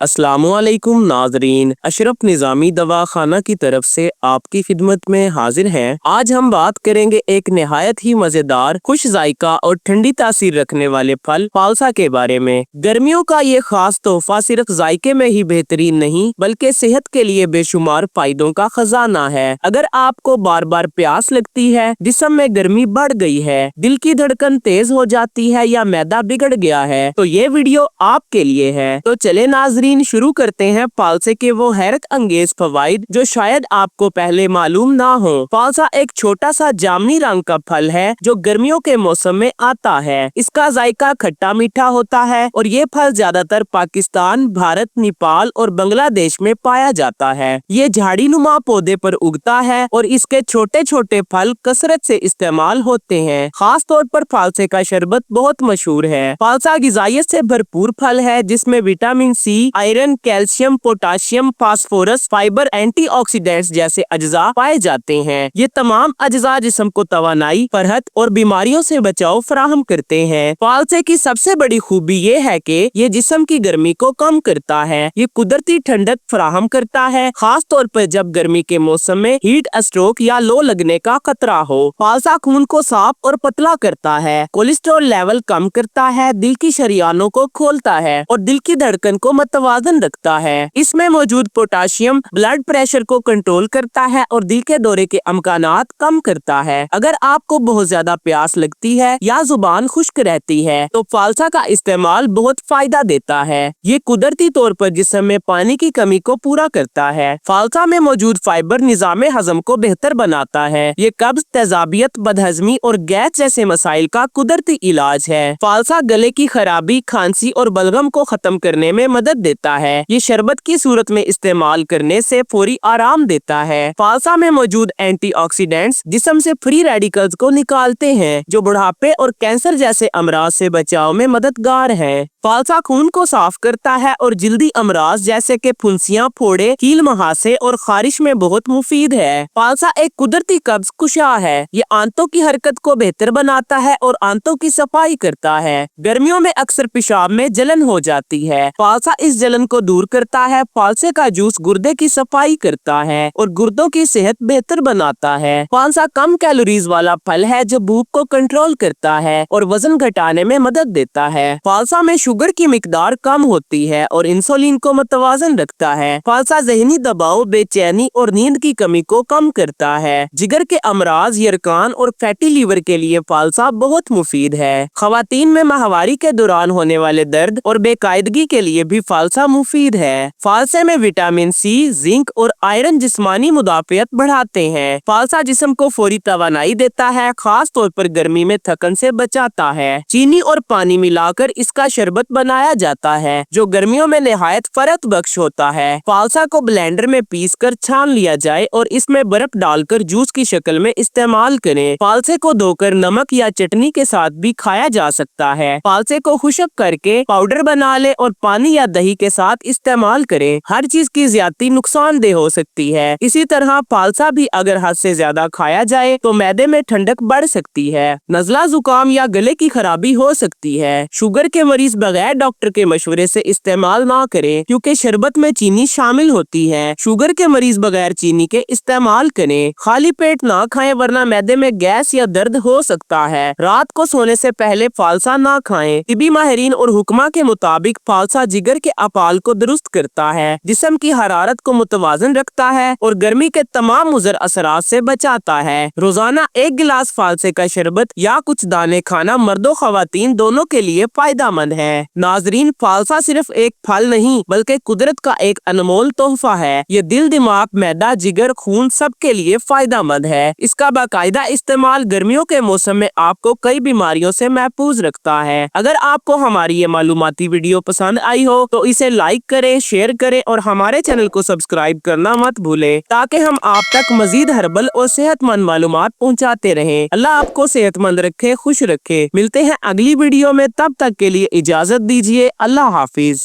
अस्सलामुअलैकुम नाजरीन, अशरफ निज़ामी दवा खाना की तरफ से आपकी खिदमत में हाजिर हैं। आज हम बात करेंगे एक निहायत ही मजेदार, खुश जायका और ठंडी तासीर रखने वाले फल फालसा के बारे में। गर्मियों का ये खास तोहफा सिर्फ जायके में ही बेहतरीन नहीं बल्कि सेहत के लिए बेशुमार फायदों का खजाना है। अगर आपको बार बार प्यास लगती है, जिस्म में गर्मी बढ़ गई है, दिल की धड़कन तेज हो जाती है या मैदा बिगड़ गया है, तो ये वीडियो आपके लिए है। तो चले नाजरीन, शुरू करते हैं फालसे के वो हैरत अंगेज फवाइद जो शायद आपको पहले मालूम ना हो। फालसा एक छोटा सा जामुनी रंग का फल है जो गर्मियों के मौसम में आता है। इसका जायका खट्टा मीठा होता है और ये फल ज्यादातर पाकिस्तान, भारत, नेपाल और बांग्लादेश में पाया जाता है। ये झाड़ी नुमा पौधे पर उगता है और इसके छोटे छोटे फल कसरत से इस्तेमाल होते हैं। खास तौर पर फालसे का शरबत बहुत मशहूर है। फालसा गिजाइत से भरपूर फल है जिसमें vitamin C, iron, calcium, potassium, phosphorus, fibre, antioxidants जैसे अज्जा पाए जाते हैं। ये तमाम अज्जा जिस्म को तवानाई, फरहत और बीमारियों से बचाव फराहम करते हैं। फालसे की सबसे बड़ी खूबी ये है कि ये जिस्म की गर्मी को कम करता है। ये कुदरती ठंडक फराहम करता है, खास तौर पर जब गर्मी के मौसम में हीट स्ट्रोक या लो लगने का खतरा हो। फालसा खून को साफ और पतला करता है, कोलेस्ट्रॉल लेवल कम करता है, दिल की शरियानों को खोलता है और दिल की धड़कन को मतवाजन रखता है। इसमें मौजूद पोटाशियम ब्लड प्रेशर को कंट्रोल करता है और दिल के दौरे के अमकानात कम करता है। अगर आपको बहुत ज्यादा प्यास लगती है या जुबान खुश्क रहती है तो फालसा का इस्तेमाल बहुत फायदा देता है। ये कुदरती तौर पर जिस्म में पानी की कमी को पूरा करता है। फालसा में मौजूद फाइबर निजामे हजम को बेहतर बनाता है। ये कब्ज, तेजाबियत, बदहजमी और गैस जैसे मसाइल का कुदरती इलाज है। फालसा गले की खराबी, खांसी और बलगम को खत्म करने में मदद देता है। ये शरबत की सूरत में इस्तेमाल करने से फौरी आराम देता है। फालसा में मौजूद एंटीऑक्सीडेंट्स जिस्म से फ्री रेडिकल्स को निकालते हैं जो बुढ़ापे और कैंसर जैसे अमराज से बचाव में मददगार है। फालसा खून को साफ करता है और जल्दी अमराज जैसे कि फुंसियां, फोड़े, कील मुहासे और खारिश में बहुत मुफीद है। फालसा एक कुदरती कब्ज कुशा है। ये आंतों की हरकत को बेहतर बनाता है और आंतों की सफाई करता है। गर्मियों में अक्सर पेशाब में जलन हो जाती है, फालसा इस जलन को दूर करता है। फालसे का जूस गुर्दे की सफाई करता है और गुर्दों की सेहत बेहतर बनाता है। फालसा कम कैलोरीज वाला फल है जो भूख को कंट्रोल करता है और वजन घटाने में मदद देता है। फालसा में शुगर की मिकदार कम होती है और इंसुलिन को मतवाजन रखता है। फालसा ज़हनी दबाव, बेचैनी और नींद की कमी को कम करता है। जिगर के अमराज, यरकान और फैटी लीवर के लिए फालसा बहुत मुफीद है। खवातीन में माहवारी के दौरान होने वाले दर्द और बेकायदगी के लिए भी फालसा मुफीद है। फालसे में विटामिन सी, जिंक और आयरन जिस्मानी मुदाफियत बढ़ाते हैं। फालसा जिस्म को फौरी तवानाई देता है, खास तौर पर गर्मी में थकन से बचाता है। चीनी और पानी मिलाकर इसका शरबत बनाया जाता है जो गर्मियों में निहायत फरत बख्श होता है। फालसा को ब्लेंडर में पीसकर छान लिया जाए और इसमें बर्फ डालकर जूस की शक्ल में इस्तेमाल करें। फालसे को धोकर नमक या चटनी के साथ भी खाया जा सकता है। फालसे को खुश्क करके पाउडर बना ले और पानी या दही के साथ इस्तेमाल करें। हर चीज की ज्यादती नुकसानदेह हो सकती है। इसी तरह फालसा भी अगर हद से ज्यादा खाया जाए तो मैदे में ठंडक बढ़ सकती है, नजला, जुकाम या गले की खराबी हो सकती है। शुगर के मरीज बगैर डॉक्टर के मशवरे से इस्तेमाल ना करें क्योंकि शरबत में चीनी शामिल होती है। शुगर के मरीज बगैर चीनी के इस्तेमाल करें। खाली पेट ना खाएं वरना मैदे में गैस या दर्द हो सकता है। रात को सोने से पहले फालसा ना खाएं। तिबी माहिरीन और हुक्मा के मुताबिक फालसा जिगर के अपाल को दुरुस्त करता है, जिस्म की हरारत को मुतवाजन रखता है और गर्मी के तमाम मुज़र असरात से बचाता है। रोजाना 1 गिलास फालसे का शरबत या कुछ दाने खाना मर्दों खवातीन दोनों के लिए फायदेमंद है। नाजरीन, फालसा सिर्फ एक फल नहीं बल्कि कुदरत का एक अनमोल तोहफा है। ये दिल, दिमाग, मैदा, जिगर, खून सब के लिए फायदेमंद है। इसका बाकायदा इस्तेमाल गर्मियों के मौसम में आपको कई बीमारियों से महफूज रखता है। अगर आपको हमारी ये मालूमाती वीडियो पसंद आई हो तो इसे लाइक करें, शेयर करें और हमारे चैनल को सब्सक्राइब करना मत भूलें ताकि हम आप तक मजीद हर्बल और सेहतमंद मालूमात पहुँचाते रहें। अल्लाह आपको सेहतमंद रखे, खुश रखे। मिलते हैं अगली वीडियो में, तब तक के लिए इजाजत दीजिए। अल्लाह हाफिज।